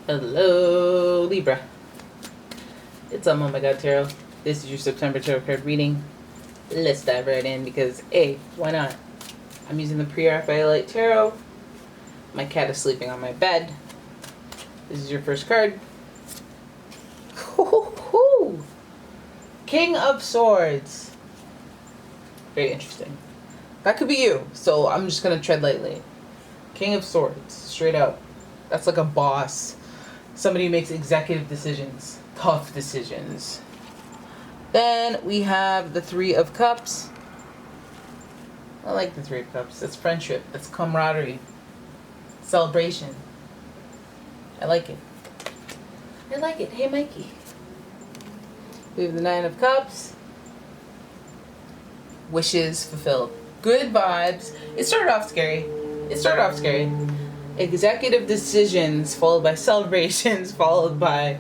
Hello, Libra. It's umomgtarot. This is your September tarot card reading. Let's dive right in because, A, why not? I'm using the Pre-Raphaelite Tarot. My cat is sleeping on my bed. This is your first card. King of Swords. Very interesting. That could be you, so I'm just going to tread lightly. King of Swords, straight out. That's like a boss. Somebody who makes executive decisions. Tough decisions. Then we have the Three of Cups. I like the Three of Cups. That's friendship. That's camaraderie. Celebration. I like it. I like it. Hey, Mikey. We have the Nine of Cups. Wishes fulfilled. Good vibes. It started off scary. Executive decisions followed by celebrations followed by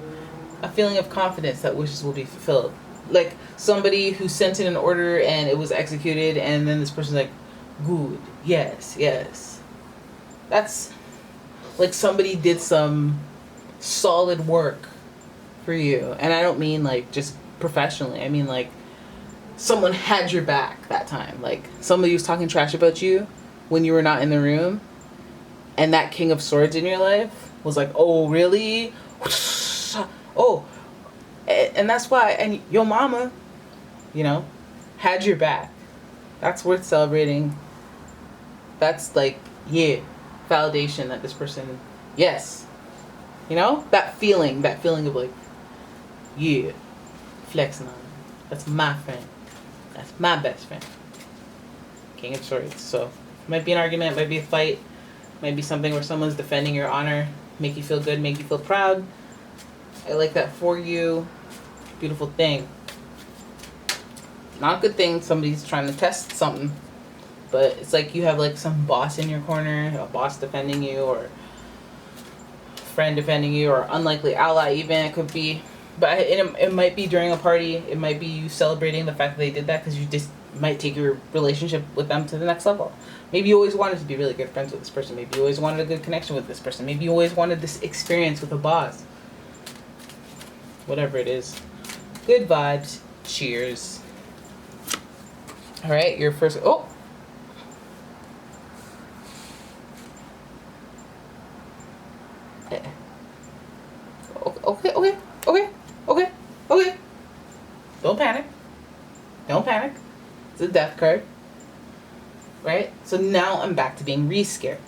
a feeling of confidence that wishes will be fulfilled. Like somebody who sent in an order and it was executed, and then this person's like, good, yes. That's like somebody did some solid work for you. And I don't mean like just professionally. I mean like someone had your back that time. Like somebody was talking trash about you when you were not in the room. And that King of Swords in your life was like, oh, really? Oh, and that's why, and your mama, had your back. That's worth celebrating. That's like, yeah, validation that this person, yes. That feeling of like, yeah, flexing on them. That's my friend. That's my best friend. King of Swords. So, might be an argument, might be a fight. Might be something where someone's defending your honor, make you feel good, make you feel proud. I like that for you. Beautiful thing. Not a good thing, somebody's trying to test something. But it's like you have like some boss in your corner, a boss defending you, or a friend defending you, or unlikely ally even, it could be. But it might be during a party. It might be you celebrating the fact that they did that because you just might take your relationship with them to the next level. Maybe you always wanted to be really good friends with this person. Maybe you always wanted a good connection with this person. Maybe you always wanted this experience with a boss. Whatever it is. Good vibes. Cheers. Alright, your first... Oh! Okay. Don't panic. It's a death card. Right? So now I'm back to being re-scared.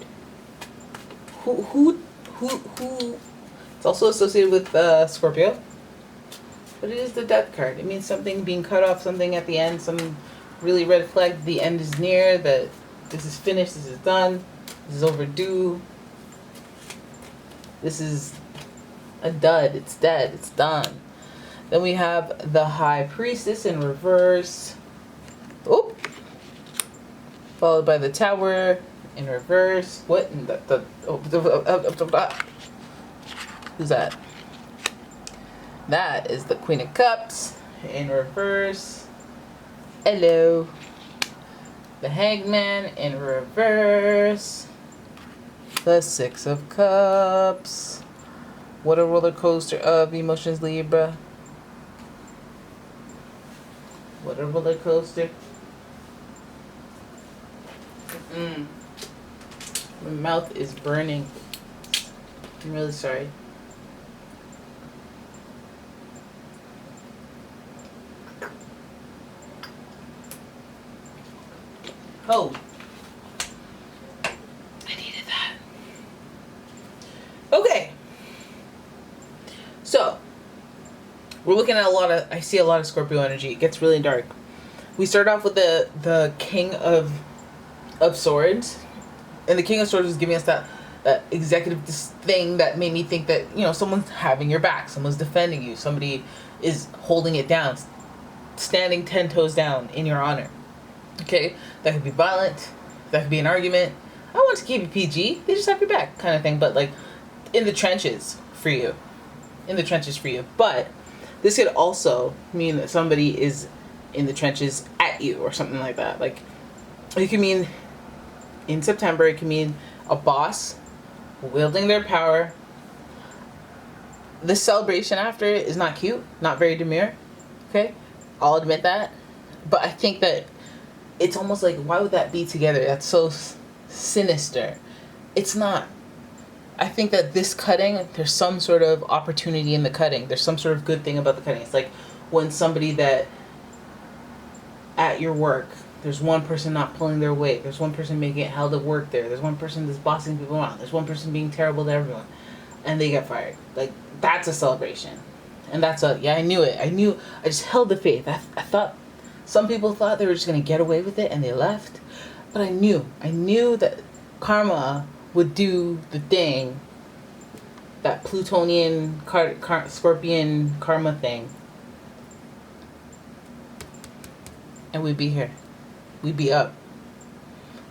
Who? It's also associated with Scorpio. But it is the death card. It means something being cut off, something at the end, some really red flag. The end is near, that this is finished, this is done, this is overdue. This is a dud. It's dead. It's done. Then we have the High Priestess in reverse. Oop. Followed by the Tower in reverse. What in who's that? That is the Queen of Cups in reverse. Hello. The Hangman in reverse. The Six of Cups. What a roller coaster of emotions, Libra. What a roller coaster. My mouth is burning. I'm really sorry. Oh. I needed that. Okay. So, we're looking at I see a lot of Scorpio energy. It gets really dark. We start off with the King of Swords. And the King of Swords is giving us that executive thing that made me think that, someone's having your back. Someone's defending you. Somebody is holding it down. Standing 10 toes down in your honor. Okay? That could be violent. That could be an argument. I want to keep it PG. They just have your back kind of thing. But like in the trenches for you. But this could also mean that somebody is in the trenches at you or something like that. Like it could mean in September, it can mean a boss wielding their power the celebration after is not cute, not very demure. Okay, I'll admit that. But I think that it's almost like, why would that be together? That's so sinister. It's not. I think that this cutting, there's some sort of opportunity in the cutting. There's some sort of good thing about the cutting. It's like when somebody that at your work, there's one person not pulling their weight. There's one person making it hell to work there. There's one person that's bossing people around. There's one person being terrible to everyone. And they get fired. Like, that's a celebration. And that's I knew it. I just held the faith. I thought, some people thought they were just going to get away with it and they left. But I knew that karma would do the thing, that Plutonian, Scorpion karma thing. And we'd be here. We'd be up.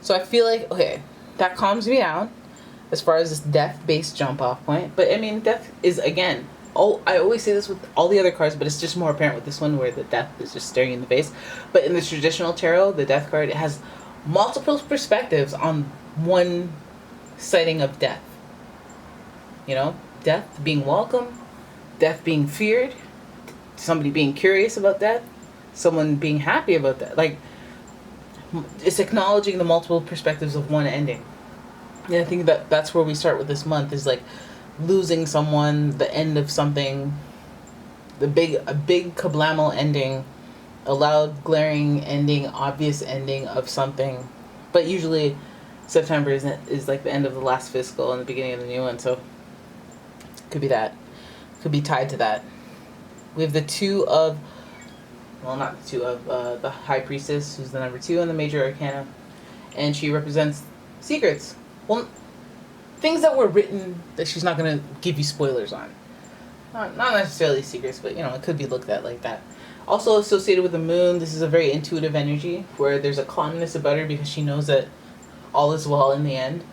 So I feel like, okay, that calms me down as far as this death-based jump-off point. But, I mean, death is, again, I always say this with all the other cards, but it's just more apparent with this one where the death is just staring you in the face. But in the traditional tarot, the death card, it has multiple perspectives on one sighting of death. You know, death being welcome, death being feared, somebody being curious about death, someone being happy about that. Like, it's acknowledging the multiple perspectives of one ending. And I think that that's where we start with this month, is like losing someone, the end of something, a big kablamal ending, a loud, glaring ending, obvious ending of something. But usually September is like the end of the last fiscal and the beginning of the new one, so could be that. Could be tied to that. We have the two of, well, not the two of, the High Priestess, who's the number 2 in the Major Arcana, and she represents secrets. Well, things that were written that she's not going to give you spoilers on. Not necessarily secrets, but, you know, it could be looked at like that. Also associated with the moon, this is a very intuitive energy where there's a calmness about her because she knows that all is well in the end.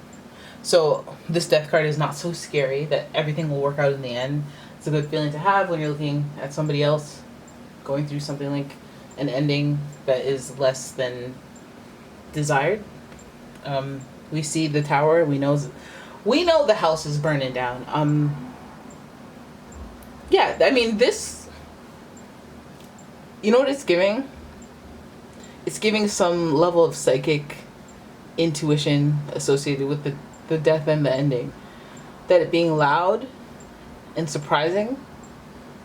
So this death card is not so scary, that everything will work out in the end. It's a good feeling to have when you're looking at somebody else going through something like an ending that is less than desired. We see the tower. We know the house is burning down. Yeah, I mean, this, you know what it's giving? It's giving some level of psychic intuition associated with the death and the ending. That it being loud and surprising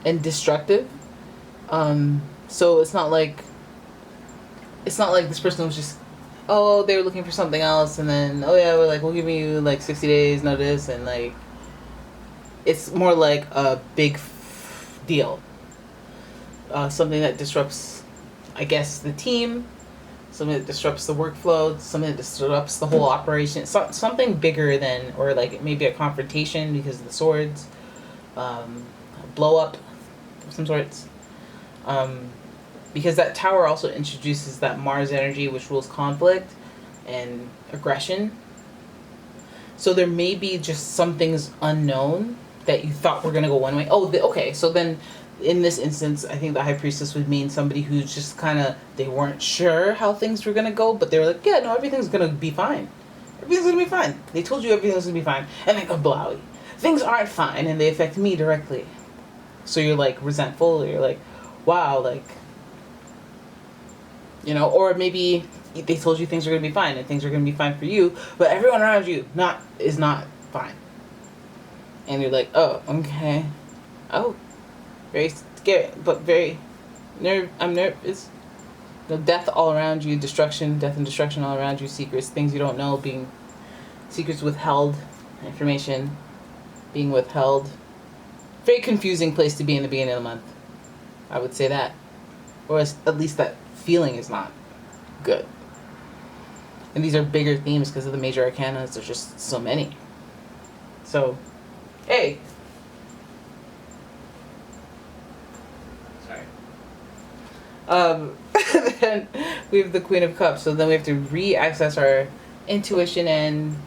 and destructive. So it's not like this person was just, oh, they were looking for something else, and then, oh yeah, we'll give you like 60 days notice, and like, it's more like a big deal. Something that disrupts, I guess, the team, something that disrupts the workflow, something that disrupts the whole operation, something bigger than, or like maybe a confrontation because of the swords, a blow up of some sorts. Because that tower also introduces that Mars energy, which rules conflict and aggression. So there may be just some things unknown that you thought were going to go one way. Okay, so then in this instance, I think the High Priestess would mean somebody who's just kind of, they weren't sure how things were going to go, but they were like, yeah, no, everything's going to be fine. Everything's going to be fine. They told you everything's going to be fine. And then kablowy. Things aren't fine, and they affect me directly. So you're like resentful, or you're like, wow, like, you know, or maybe they told you things are going to be fine, and things are going to be fine for you, but everyone around you is not fine. And you're like, oh, okay. Oh, very scary, but very I'm nervous. The death all around you, death and destruction all around you, secrets, things you don't know, being secrets withheld, information being withheld. Very confusing place to be in the beginning of the month. I would say that. Or at least that feeling is not good. And these are bigger themes because of the major arcanas. There's just so many. So, hey. Sorry. Then we have the Queen of Cups. So then we have to re-access our intuition and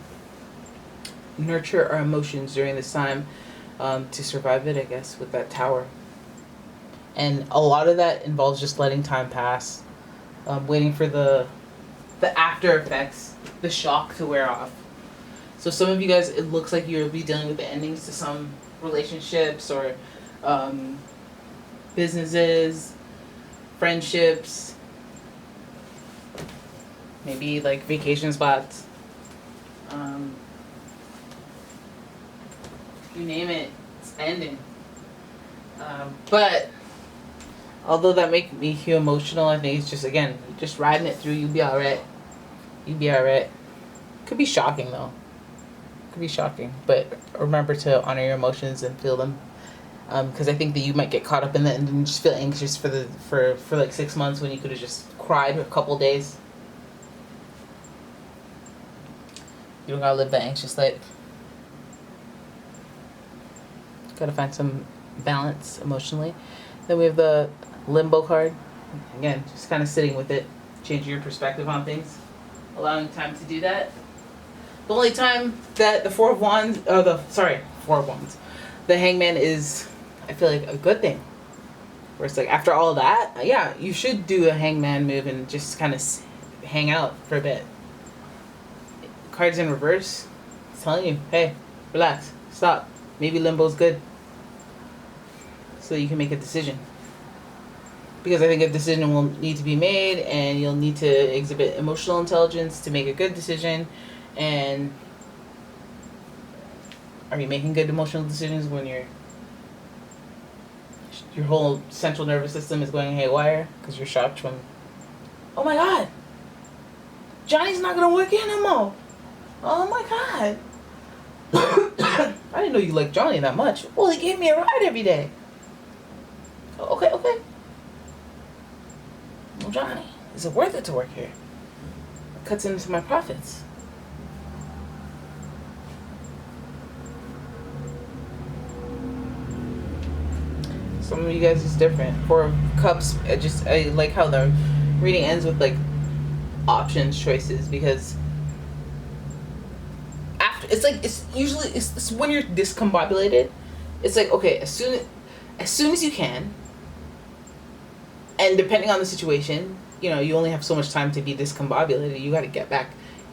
nurture our emotions during this time to survive it, I guess, with that tower. And a lot of that involves just letting time pass, waiting for the after effects, the shock to wear off. So some of you guys, it looks like you'll be dealing with the endings to some relationships or businesses, friendships, maybe like vacation spots. You name it, it's ending. But although that make me feel emotional, I think it's just, again, just riding it through. You'll be all right. You'll be all right. Could be shocking though. Could be shocking, but remember to honor your emotions and feel them. Because I think that you might get caught up in that and then just feel anxious for like 6 months when you could have just cried a couple days. You don't gotta live that anxious life. Gotta find some balance emotionally. Then we have the limbo card. Again, just kind of sitting with it, changing your perspective on things, allowing time to do that. The only time that the Four of Wands, the Hangman is, I feel like, a good thing. Where it's like, after all that, yeah, you should do a Hangman move and just kind of hang out for a bit. Cards in reverse, it's telling you, hey, relax, stop. Maybe limbo's good. So you can make a decision. Because I think a decision will need to be made, and you'll need to exhibit emotional intelligence to make a good decision. And are you making good emotional decisions when your whole central nervous system is going haywire because you're shocked from, oh my god, Johnny's not gonna work in no more. Oh my god. I didn't know you liked Johnny that much. Well, he gave me a ride every day. Okay. Well, Johnny, is it worth it to work here? It cuts into my profits. Some of you guys is different. Four of Cups, I like how the reading ends with like options, choices, because after it's usually when you're discombobulated, it's like, okay, as soon as you can, and depending on the situation, you only have so much time to be discombobulated. You got to get back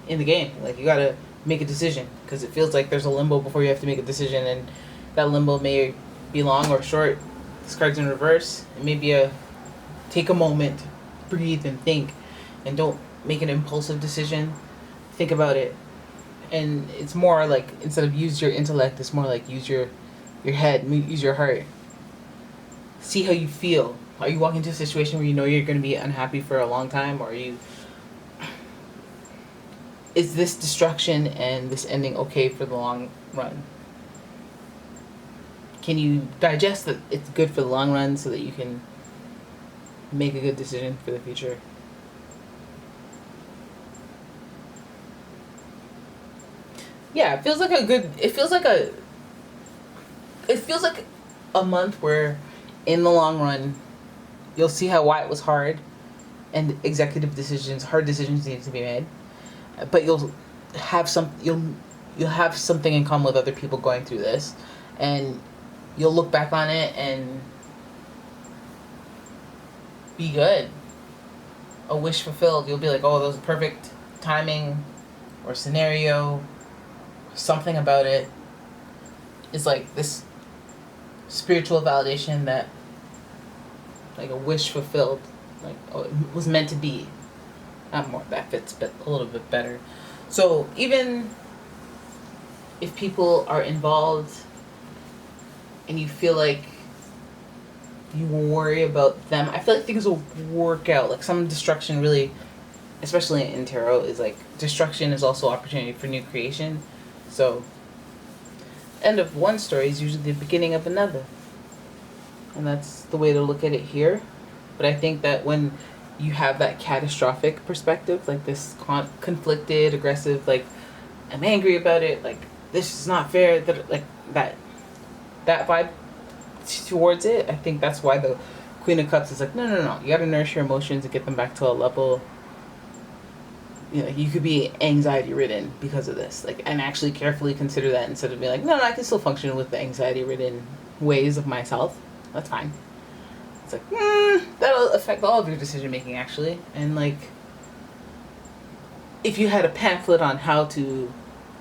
in the game. Like, you got to make a decision, because it feels like there's a limbo before you have to make a decision, and that limbo may be long or short. This card's in reverse. It may be take a moment, breathe and think, and don't make an impulsive decision. Think about it. And it's more like, instead of use your intellect, it's more like use your head, use your heart. See how you feel. Are you walking into a situation where you know you're going to be unhappy for a long time, or is this destruction and this ending okay for the long run? Can you digest that it's good for the long run so that you can make a good decision for the future? Yeah, it feels like a month where, in the long run, you'll see why it was hard, and hard decisions need to be made. But you'll have something in common with other people going through this, and you'll look back on it and be good. A wish fulfilled. You'll be like, oh, that was perfect timing, or scenario. Something about it is like this spiritual validation that, like, a wish fulfilled, like, oh, it was meant to be. Not more, that fits a little bit better. So even if people are involved and you feel like you worry about them, I feel like things will work out. Like, some destruction, really, especially in tarot, is like, destruction is also opportunity for new creation. So end of one story is usually the beginning of another, and that's the way to look at it here. But I think that when you have that catastrophic perspective, like this conflicted, aggressive, like, I'm angry about it, like, this is not fair, that vibe towards it, I think that's why the Queen of Cups is like, no, you gotta nourish your emotions and get them back to a level. You could be anxiety ridden because of this, like, and actually carefully consider that, instead of being like, no, I can still function with the anxiety ridden ways of myself. That's fine. It's like, that'll affect all of your decision making, actually. And, like, if you had a pamphlet on how to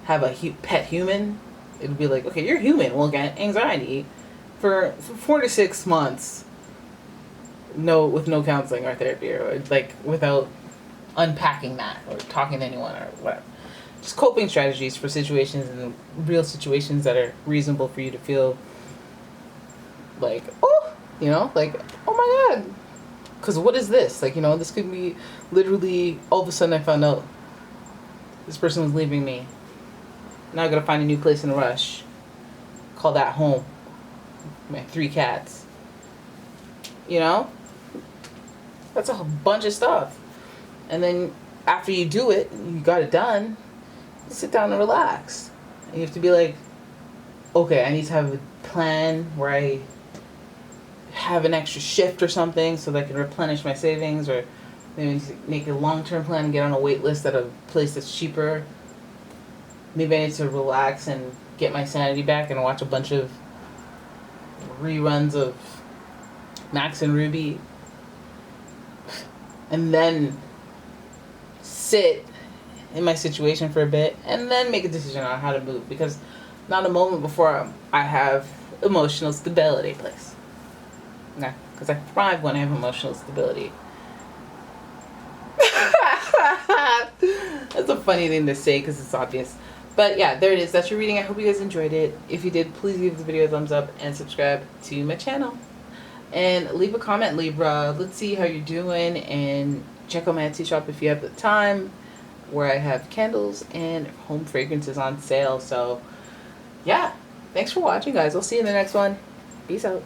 have a pet human, It'd be like, okay, you're human. We'll get anxiety for 4 to 6 months. No, with no counseling or therapy, or like without unpacking that or talking to anyone or whatever. Just coping strategies for situations and real situations that are reasonable for you to feel like, oh, you know, like, oh my God. Because what is this? Like, you know, this could be literally all of a sudden I found out this person was leaving me. Now I gotta find a new place in a rush. Call that home. My 3 cats. You know? That's a bunch of stuff. And then after you do it, you got it done, you sit down and relax. And you have to be like, okay, I need to have a plan where I have an extra shift or something so that I can replenish my savings, or maybe make a long-term plan and get on a wait list at a place that's cheaper. Maybe I need to relax and get my sanity back and watch a bunch of reruns of Max and Ruby. And then sit in my situation for a bit and then make a decision on how to move, because not a moment before I have emotional stability, please. No, because I thrive when I have emotional stability. That's a funny thing to say because it's obvious. But yeah, there it is. That's your reading. I hope you guys enjoyed it. If you did, please give the video a thumbs up and subscribe to my channel. And leave a comment, Libra. Let's see how you're doing. And check out my Etsy shop if you have the time, where I have candles and home fragrances on sale. So yeah, thanks for watching, guys. I'll see you in the next one. Peace out.